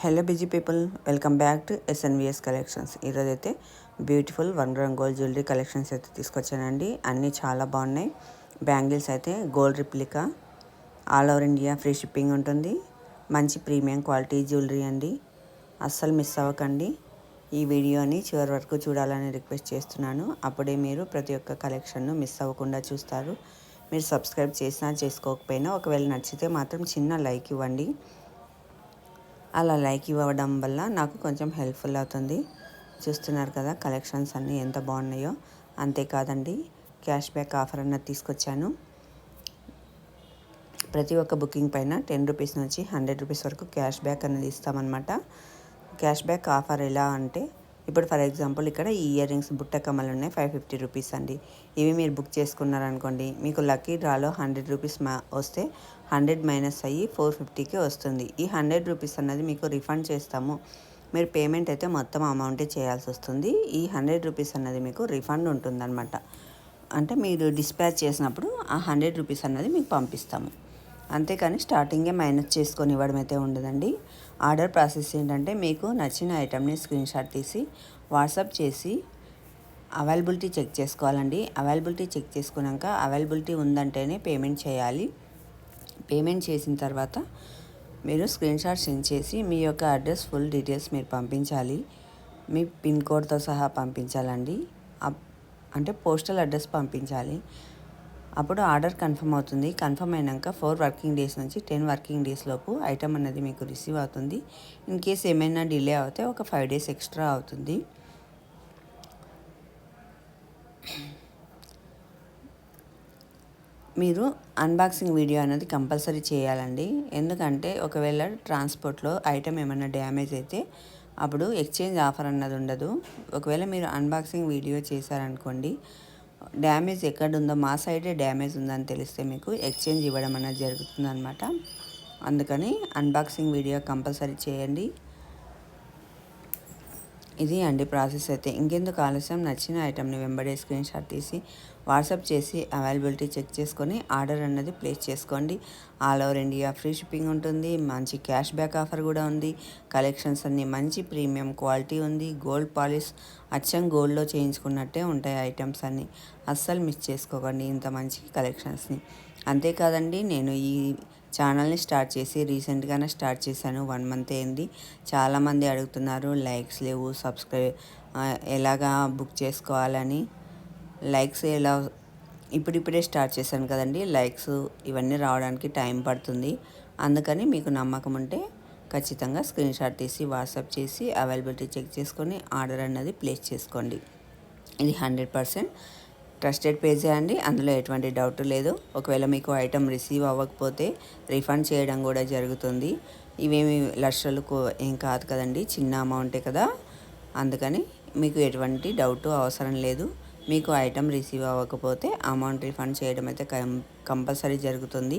Hello busy people, welcome back to SNVS collections. ఈరోజైతే beautiful 1 gram gold jewellery collections అయితే తీసుకొచ్చానండి. అన్నీ చాలా బాగున్నాయి. బ్యాంగిల్స్ అయితే gold replica, all over India free shipping ఉంటుంది. మంచి ప్రీమియం క్వాలిటీ జ్యువెలరీ అండి. అస్సలు మిస్ అవ్వకండి. ఈ వీడియోని చివరి వరకు చూడాలని రిక్వెస్ట్ చేస్తున్నాను. అప్పుడే మీరు ప్రతి ఒక్క కలెక్షన్ను మిస్ అవ్వకుండా చూస్తారు. మీరు సబ్స్క్రైబ్ చేసినా చేసుకోకపోయినా ఒకవేళ నచ్చితే మాత్రం చిన్న లైక్ ఇవ్వండి. అలా లైక్ ఇవ్వడం వల్ల నాకు కొంచెం హెల్ప్ఫుల్ అవుతుంది. చూస్తున్నారు కదా కలెక్షన్స్ అన్నీ ఎంత బాగున్నాయో. అంతేకాదండి, క్యాష్ బ్యాక్ ఆఫర్ అన్నది తీసుకొచ్చాను. ప్రతి ఒక్క బుకింగ్ పైన 10 రూపీస్ నుంచి 100 రూపీస్ వరకు క్యాష్ బ్యాక్ అనేది ఇస్తామన్నమాట. క్యాష్ బ్యాక్ ఆఫర్ ఎలా అంటే, ఇప్పుడు ఫర్ ఎగ్జాంపుల్ ఇక్కడ ఈ ఇయర్ రింగ్స్ బుట్ట కమ్మలు ఉన్నాయి, 550 రూపీస్ అండి. ఇవి మీరు బుక్ చేసుకున్నారనుకోండి, మీకు లక్కీ డ్రాలో 100 రూపీస్ వస్తే 100 మైనస్ అయ్యి 450కి వస్తుంది. ఈ 100 రూపీస్ అన్నది మీకు రిఫండ్ చేస్తాము. మీరు పేమెంట్ అయితే మొత్తం అమౌంటే చేయాల్సి వస్తుంది. ఈ 100 రూపీస్ అన్నది మీకు రిఫండ్ ఉంటుందన్నమాట. అంటే మీరు డిస్పాచ్ చేసినప్పుడు ఆ 100 రూపీస్ అన్నది మీకు పంపిస్తాము. అంతేకాని స్టార్టింగే మైనస్ చేసుకొని ఇవ్వడం అయితే ఉండదండి. ఆర్డర్ ప్రాసెస్ ఏంటంటే, మీకు నచ్చిన ఐటమ్ని స్క్రీన్ షాట్ తీసి వాట్సాప్ చేసి అవైలబిలిటీ చెక్ చేసుకోవాలండి. అవైలబిలిటీ చెక్ చేసుకున్నాక అవైలబిలిటీ ఉందంటేనే పేమెంట్ చేయాలి. పేమెంట్ చేసిన తర్వాత మీరు స్క్రీన్ షాట్ సెండ్ చేసి మీ యొక్క అడ్రస్ ఫుల్ డీటెయిల్స్ మీరు పంపించాలి. మీ పిన్ కోడ్తో సహా పంపించాలండి. అంటే పోస్టల్ అడ్రస్ పంపించాలి. అప్పుడు ఆర్డర్ కన్ఫర్మ్ అవుతుంది. కన్ఫర్మ్ అయినాక 4 వర్కింగ్ డేస్ నుంచి 10 వర్కింగ్ డేస్ లోపు ఐటమ్ అనేది మీకు రిసీవ్ అవుతుంది. ఇన్ కేస్ ఏమైనా డిలే అవుతే ఒక 5 డేస్ ఎక్స్ట్రా అవుతుంది. మీరు అన్బాక్సింగ్ వీడియో అనేది కంపల్సరీ చేయాలండి. ఎందుకంటే ఒకవేళ ట్రాన్స్పోర్ట్లో ఐటమ్ ఏమైనా డ్యామేజ్ అయితే అప్పుడు ఎక్స్చేంజ్ ఆఫర్ అన్నది ఉండదు. ఒకవేళ మీరు అన్బాక్సింగ్ వీడియో చేశారనుకోండి, డ్యామేజ్ ఎక్కడ ఉందో మా సైడే డ్యామేజ్ ఉందని తెలిస్తే మీకు ఎక్స్చేంజ్ ఇవ్వడం అనేది జరుగుతుందన్నమాట. అందుకని అన్బాక్సింగ్ వీడియో కంపల్సరీ చేయండి. ఇది అండి ప్రాసెస్ అయితే. ఇంకెందుకు ఆలస్యం, నచ్చిన ఐటమ్ని వెంబడే స్క్రీన్ షాట్ తీసి వాట్సాప్ చేసి అవైలబిలిటీ చెక్ చేసుకొని ఆర్డర్ అన్నది ప్లేస్ చేసుకోండి. All over India free shipping ఉంటుంది. మంచి క్యాష్ బ్యాక్ ఆఫర్ కూడా ఉంది. కలెక్షన్స్ అన్నీ మంచి ప్రీమియం క్వాలిటీ ఉంది. గోల్డ్ పాలిష్ అచ్చం గోల్డ్లో చేయించుకున్నట్టే ఉంటాయి ఐటమ్స్ అన్నీ. అస్సలు మిస్ చేసుకోకండి ఇంత మంచి కలెక్షన్స్ని. అంతేకాదండి, నేను ఈ ఛానల్ని స్టార్ట్ చేసి రీసెంట్గానే స్టార్ట్ చేశాను. 1 మంత్ అయింది. చాలామంది అడుగుతున్నారు లైక్స్ లేవు, సబ్స్క్రైబ్ ఎలాగా బుక్ చేసుకోవాలని. లైక్స్ ఎలా, ఇప్పుడిప్పుడే స్టార్ట్ చేశాను కదండి. లైక్స్ ఇవన్నీ రావడానికి టైం పడుతుంది. అందుకని మీకు నమ్మకం ఉంటే ఖచ్చితంగా స్క్రీన్ షాట్ తీసి వాట్సాప్ చేసి అవైలబిలిటీ చెక్ చేసుకొని ఆర్డర్ అన్నది ప్లేస్ చేసుకోండి. ఇది 100% ట్రస్టెడ్ పేజే అండి. అందులో ఎటువంటి డౌట్ లేదు. ఒకవేళ మీకు ఐటమ్ రిసీవ్ అవ్వకపోతే రీఫండ్ చేయడం కూడా జరుగుతుంది. ఇవేమి లక్షలకు ఏం కాదు కదండి, చిన్న అమౌంటే కదా. అందుకని మీకు ఎటువంటి డౌట్ అవసరం లేదు. మీకు ఐటమ్ రిసీవ్ అవ్వకపోతే అమౌంట్ రీఫండ్ చేయడం అయితే కంపల్సరీ జరుగుతుంది.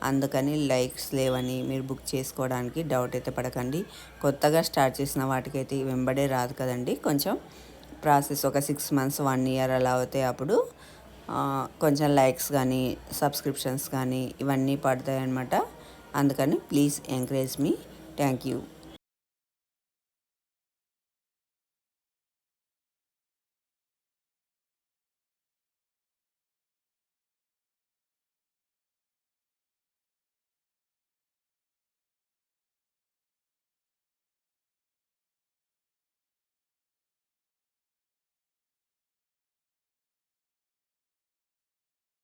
అందుకని లైక్స్ లేవని మీరు బుక్ చేసుకోవడానికి డౌట్ అయితే పడకండి. కొత్తగా స్టార్ట్ చేసిన వాటికైతే వెంబడే రాదు కదండి. కొంచెం ప్రాసెస్ ఒక 6 మంత్స్ 1 ఇయర్ అలా అవుతే అప్పుడు కొంచెం లైక్స్ కానీ సబ్స్క్రిప్షన్స్ కానీ ఇవన్నీ పడతాయి అన్నమాట. అందుకని please encourage me. Thank you.